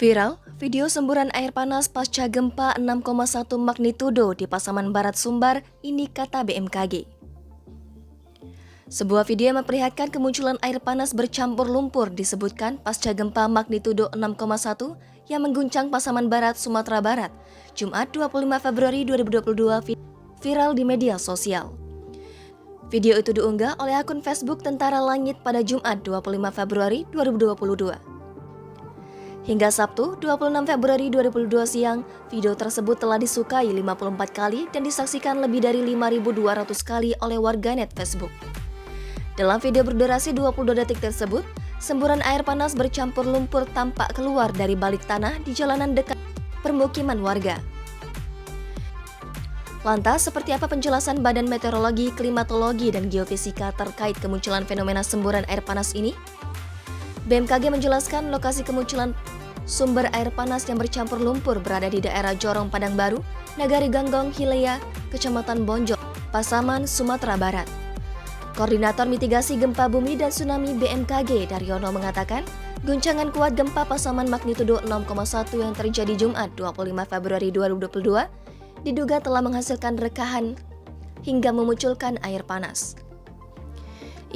Viral, video semburan air panas pasca gempa 6,1 magnitudo di Pasaman Barat Sumbar, ini kata BMKG. Sebuah video yang memperlihatkan kemunculan air panas bercampur lumpur disebutkan pasca gempa magnitudo 6,1 yang mengguncang Pasaman Barat, Sumatera Barat, Jumat 25 Februari 2022 viral di media sosial. Video itu diunggah oleh akun Facebook Tentara Langit pada Jumat 25 Februari 2022. Hingga Sabtu 26 Februari 2022 siang, video tersebut telah disukai 54 kali dan disaksikan lebih dari 5.200 kali oleh warganet Facebook. Dalam video berdurasi 22 detik tersebut, semburan air panas bercampur lumpur tampak keluar dari balik tanah di jalanan dekat permukiman warga. Lantas, seperti apa penjelasan Badan Meteorologi, Klimatologi, dan Geofisika terkait kemunculan fenomena semburan air panas ini? BMKG menjelaskan lokasi kemunculan sumber air panas yang bercampur lumpur berada di daerah Jorong Padang Baru, Nagari Ganggong, Hilea, Kecamatan Bonjok, Pasaman, Sumatera Barat. Koordinator Mitigasi Gempa Bumi dan Tsunami BMKG, Daryono, mengatakan, guncangan kuat gempa Pasaman magnitudo 6,1 yang terjadi Jumat 25 Februari 2022 diduga telah menghasilkan rekahan hingga memunculkan air panas.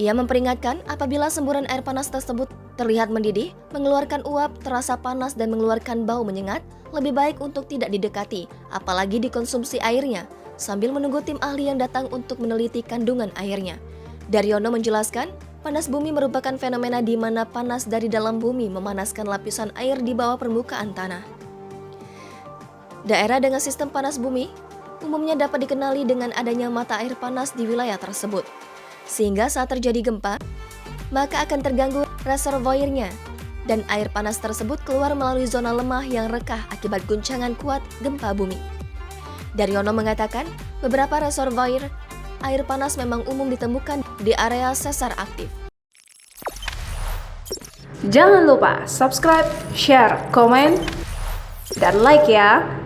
Ia memperingatkan apabila semburan air panas tersebut terlihat mendidih, mengeluarkan uap, terasa panas, dan mengeluarkan bau menyengat, lebih baik untuk tidak didekati, apalagi dikonsumsi airnya, sambil menunggu tim ahli yang datang untuk meneliti kandungan airnya. Daryono menjelaskan, panas bumi merupakan fenomena di mana panas dari dalam bumi memanaskan lapisan air di bawah permukaan tanah. Daerah dengan sistem panas bumi umumnya dapat dikenali dengan adanya mata air panas di wilayah tersebut. Sehingga saat terjadi gempa, maka akan terganggu reservoirnya dan air panas tersebut keluar melalui zona lemah yang rekah akibat guncangan kuat gempa bumi. Daryono mengatakan, beberapa reservoir air panas memang umum ditemukan di area sesar aktif. Jangan lupa subscribe, share, komen, dan like ya!